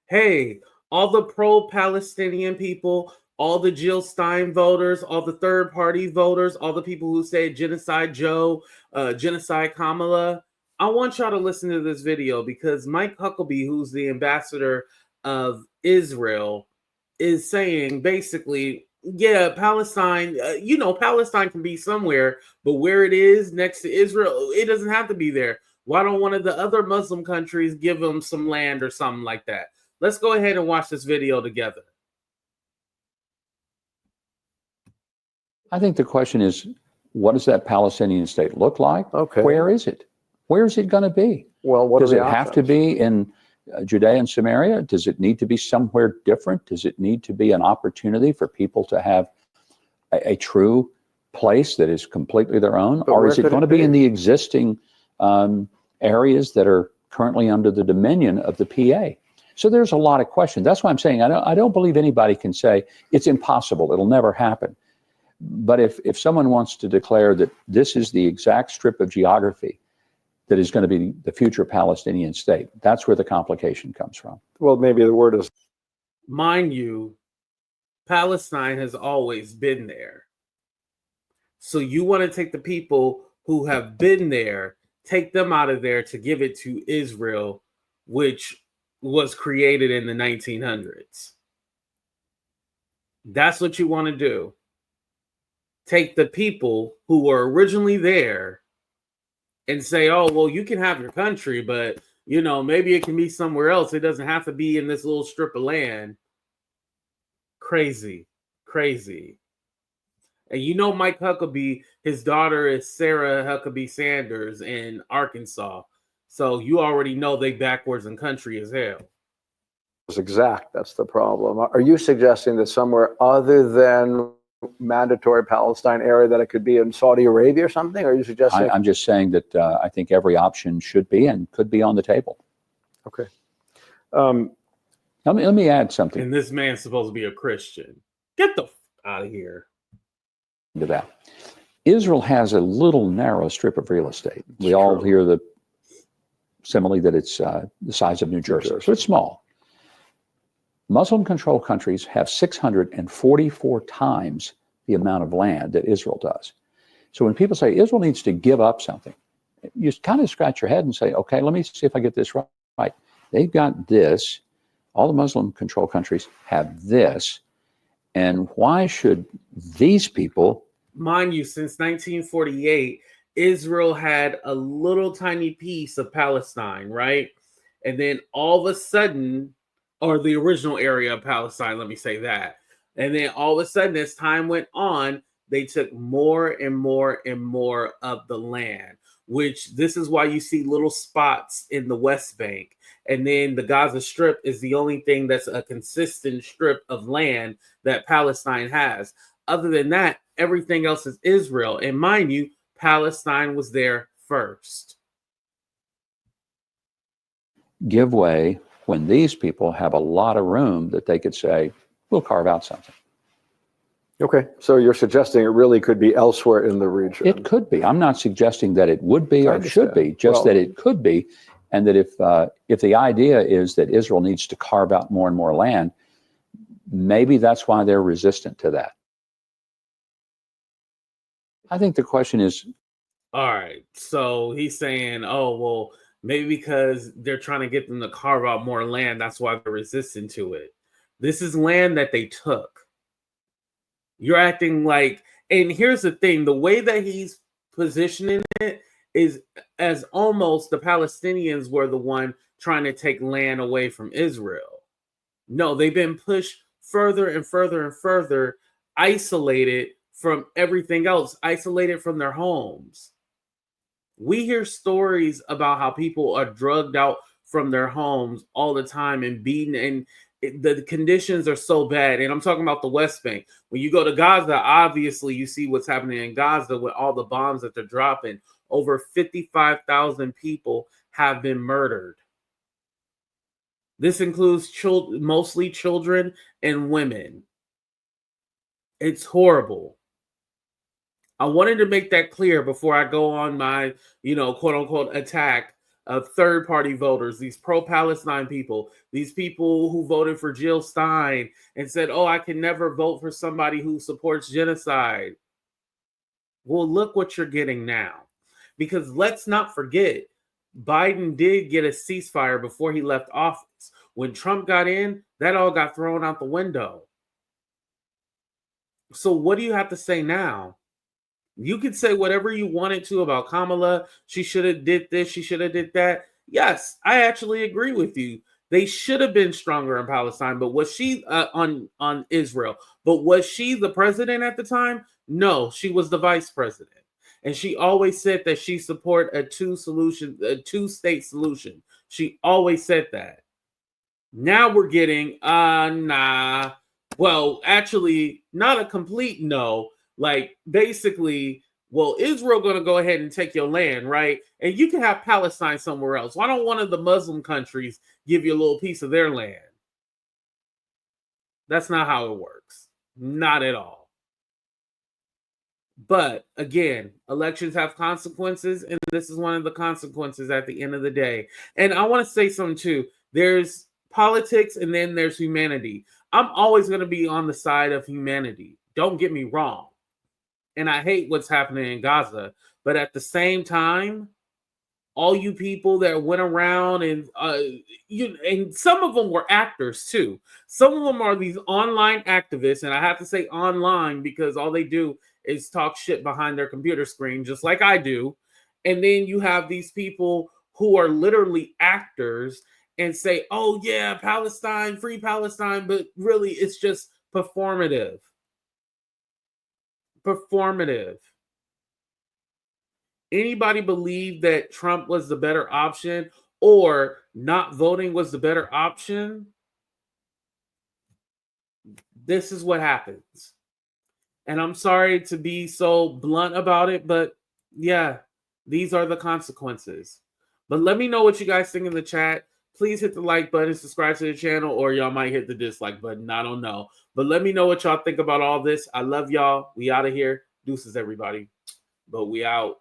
Hey, all the pro Palestinian people, all the Jill Stein voters, all the third party voters, all the people who say Genocide Joe, Genocide Kamala, I want y'all to listen to this video because Mike Huckabee, who's the ambassador of Israel, is saying basically, yeah, Palestine, Palestine can be somewhere, but where it is next to Israel, it doesn't have to be there. Why don't one of the other Muslim countries give them some land or something like that? Let's go ahead and watch this video together. I think the question is, what does that Palestinian state look like? Okay. Where is it? Where is it going to be? Well, what does are it the have to options? be in Judea and Samaria? Does it need to be somewhere different? Does it need to be an opportunity for people to have a true place that is completely their own? But or is it going to be in the existing areas that are currently under the dominion of the PA? So there's a lot of questions. That's why I'm saying I don't believe anybody can say it's impossible. It'll never happen. But if someone wants to declare that this is the exact strip of geography that is going to be the future Palestinian state, that's where the complication comes from. Well, maybe the word is... Mind you, Palestine has always been there. So you want to take the people who have been there, take them out of there to give it to Israel, which was created in the 1900s. That's what you want to do. Take the people who were originally there and say, oh, well, you can have your country, but, maybe it can be somewhere else. It doesn't have to be in this little strip of land. Crazy. And Mike Huckabee, his daughter is Sarah Huckabee Sanders in Arkansas. So you already know they backwards in country as hell. Exact. That's the problem. Are you suggesting that somewhere other than mandatory Palestine area, that it could be in Saudi Arabia or something? Or are you suggesting... I'm just saying that I think every option should be and could be on the table. Okay. Let me add something. And this man's supposed to be a Christian. Get the out of here. To that. Israel has a little narrow strip of real estate. We all hear the simile that it's the size of New Jersey. So it's small. Muslim-controlled countries have 644 times the amount of land that Israel does. So when people say Israel needs to give up something, you kind of scratch your head and say, okay, let me see if I get this right. They've got this. All the Muslim-controlled countries have this. And why should these people... Mind you, since 1948, Israel had a little tiny piece of Palestine, right? And then all of a sudden, or the original area of Palestine, let me say that. And then all of a sudden, as time went on, they took more and more and more of the land, which this is why you see little spots in the West Bank. And then the Gaza Strip is the only thing that's a consistent strip of land that Palestine has. Other than that, everything else is Israel. And mind you, Palestine was there first. Give way when these people have a lot of room that they could say, we'll carve out something. Okay, so you're suggesting it really could be elsewhere in the region. It could be. I'm not suggesting that it would be or should be, just that it could be. And that if the idea is that Israel needs to carve out more and more land, maybe that's why they're resistant to that. I think the question is... All right, so he's saying, oh, well, maybe because they're trying to get them to carve out more land, that's why they're resistant to it. This is land that they took. You're acting like, and here's the thing, the way that he's positioning it is as almost the Palestinians were the one trying to take land away from Israel. No, they've been pushed further and further and further, isolated from everything else, isolated from their homes. We hear stories about how people are drugged out from their homes all the time and beaten, and the conditions are so bad. And I'm talking about the West Bank. When you go to Gaza, obviously you see what's happening in Gaza with all the bombs that they're dropping. Over 55,000 people have been murdered. This includes mostly children and women. It's horrible. I wanted to make that clear before I go on my, quote unquote attack third-party voters, these pro-Palestine people, these people who voted for Jill Stein and said, oh, I can never vote for somebody who supports genocide. Well, look what you're getting now. Because let's not forget, Biden did get a ceasefire before he left office. When Trump got in, that all got thrown out the window. So what do you have to say now? You could say whatever you wanted to about Kamala. She should have did this. She should have did that. Yes, I actually agree with you. They should have been stronger in Palestine, but was she on Israel? But was she the president at the time? No, she was the vice president. And she always said that she support a two-state solution. She always said that. Now we're getting, nah. Well, actually, not a complete no. Like, basically, well, Israel going to go ahead and take your land, right? And you can have Palestine somewhere else. Why don't one of the Muslim countries give you a little piece of their land? That's not how it works. Not at all. But again, elections have consequences, and this is one of the consequences at the end of the day. And I want to say something too. There's politics and then there's humanity. I'm always going to be on the side of humanity. Don't get me wrong. And I hate what's happening in Gaza. But at the same time, all you people that went around and some of them were actors too. Some of them are these online activists, and I have to say online because all they do is talk shit behind their computer screen, just like I do. And then you have these people who are literally actors and say, oh yeah, Palestine, free Palestine, but really it's just performative. Performative. Anybody believe that Trump was the better option or not voting was the better option? This is what happens. And I'm sorry to be so blunt about it, but yeah, these are the consequences. But let me know what you guys think in the chat. Please hit the like button, subscribe to the channel, or y'all might hit the dislike button. I don't know. But let me know what y'all think about all this. I love y'all. We out of here. Deuces, everybody. But we out.